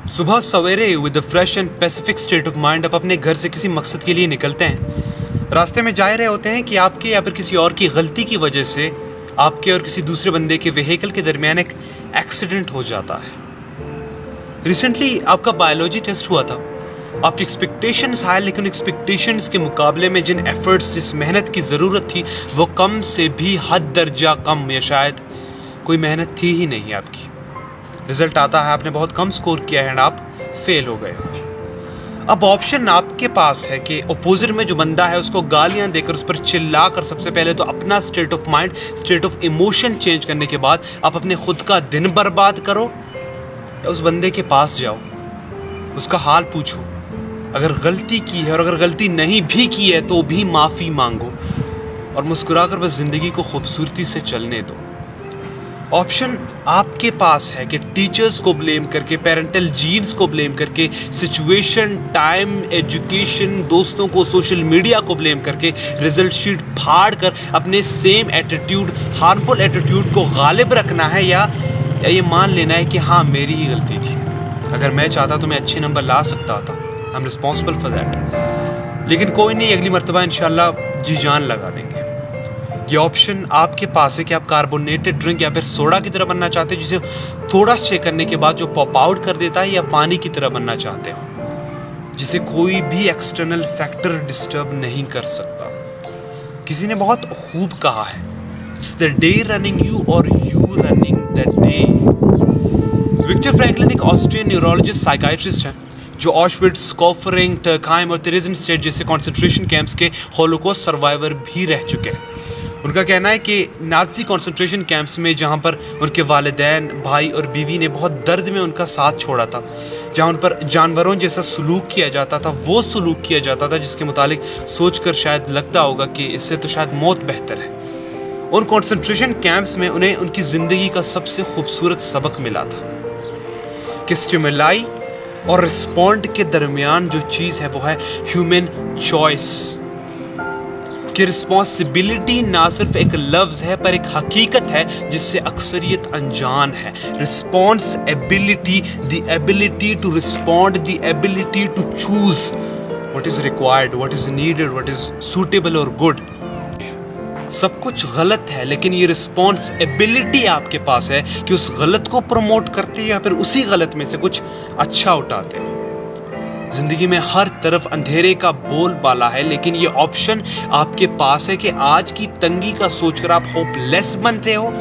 सुबह सवेरे with the fresh and Pacific state of mind आप अपने घर से किसी मकसद के लिए निकलते हैं। रास्ते में जा रहे होते हैं कि आपके या फिर किसी और की गलती की वजह से आपके और किसी दूसरे बंदे के व्हीकल के दरमियान एक एक्सीडेंट हो जाता है। रिसेंटली आपका बायोलॉजी टेस्ट हुआ था। आपकी एक्सपेक्टेशंस हाई, लेकिन एक्सपेक्टेशंस के मुकाबले में जिन एफर्ट्स, जिस मेहनत की ज़रूरत थी वो कम से भी हद दर्जा कम, या शायद कोई मेहनत थी ही नहीं आपकी। रिजल्ट आता है आपने बहुत कम स्कोर किया है एंड आप फेल हो गए हो। अब ऑप्शन आपके पास है कि अपोजिट में जो बंदा है उसको गालियां देकर, उस पर चिल्ला कर, सबसे पहले तो अपना state of mind, state of emotion change करने के बाद आप अपने खुद का दिन बर्बाद करो, या उस बंदे के पास जाओ, उसका हाल पूछो, अगर गलती की है और अगर गलती नहीं भी की है तो भी माफ़ी मांगो और मुस्कुराकर बस ज़िंदगी को खूबसूरती से चलने दो। ऑप्शन आपके पास है कि टीचर्स को ब्लेम करके, पेरेंटल जीन्स को ब्लेम करके, सिचुएशन, टाइम, एजुकेशन, दोस्तों को, सोशल मीडिया को ब्लेम करके रिजल्ट शीट फाड़ कर अपने सेम एटीट्यूड, हार्मफुल एटीट्यूड को गालिब रखना है, या ये मान लेना है कि हाँ मेरी ही गलती थी, अगर मैं चाहता तो मैं अच्छे नंबर ला सकता था, I am responsible for that, लेकिन कोई नहीं, अगली मरतबा इंशाल्लाह जी जान लगा देंगे। ये ऑप्शन आपके पास है कि आप कार्बोनेटेड ड्रिंक या फिर सोडा की तरह बनना चाहते हैं, जिसे थोड़ा शेक करने के बाद जो पॉप आउट कर देता है, या पानी की तरह बनना चाहते हो जिसे कोई भी एक्सटर्नल फैक्टर डिस्टर्ब नहीं कर सकता। किसी ने बहुत खूब कहा है, it's the day running you और you running the day. Victor Franklin एक ऑस्ट्रियन न्यूरोलॉजिस्ट, साइकाइट्रिस्ट है जो ऑशविट्स, कॉफरिंग, टर्काइम और तेरेज़ेनस्टेट जैसे कॉन्सेंट्रेशन कैंप्स के होलोकॉस्ट सर्वाइवर भी रह चुके हैं। उनका कहना है कि नाज़ी कॉन्सेंट्रेशन कैंप्स में, जहाँ पर उनके वालिदैन, भाई और बीवी ने बहुत दर्द में उनका साथ छोड़ा था, जहाँ उन पर जानवरों जैसा सलूक किया जाता था, वो सलूक किया जाता था जिसके मुतालिक सोचकर शायद लगता होगा कि इससे तो शायद मौत बेहतर है। उन कॉन्सेंट्रेशन कैंप्स में उन्हें उनकी ज़िंदगी का सबसे खूबसूरत सबक मिला था कि स्टिमुलाई और रिस्पॉन्ड के दरमियान जो चीज़ है वो है ह्यूमन चॉइस। कि रिस्पॉन्सिबिलिटी ना सिर्फ एक लफ्ज़ है पर एक हकीकत है जिससे अक्सरियत अनजान है। Responsibility, the ability to respond, the ability to choose what is required, what is needed, what is suitable और गुड। सब कुछ गलत है, लेकिन ये रिस्पॉन्सिबिलिटी आपके पास है कि उस गलत को प्रमोट करते या फिर उसी गलत में से कुछ अच्छा उठाते हो। जिंदगी में हर तरफ अंधेरे का बोलबाला है, लेकिन ये ऑप्शन आपके पास है कि आज की तंगी का सोचकर आप होपलेस बनते हो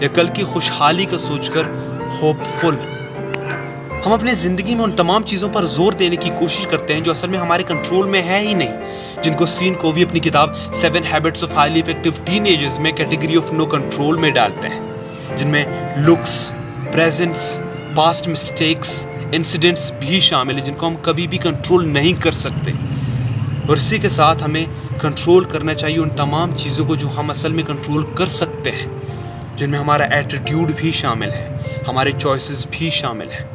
या कल की खुशहाली का सोचकर होपफुल। हम अपनी जिंदगी में उन तमाम चीज़ों पर जोर देने की कोशिश करते हैं जो असल में हमारे कंट्रोल में है ही नहीं, जिनको सीन कोवी अपनी किताब 7 habits of highly effective teenagers में कैटेगरी ऑफ नो कंट्रोल में डालते हैं, जिनमें looks, presents, past mistakes, incidents भी शामिल हैं जिनको हम कभी भी कंट्रोल नहीं कर सकते। और इसी के साथ हमें कंट्रोल करना चाहिए उन तमाम चीज़ों को जो हम असल में कंट्रोल कर सकते हैं, जिनमें हमारा एटीट्यूड भी शामिल है, हमारे चॉइसेस भी शामिल हैं।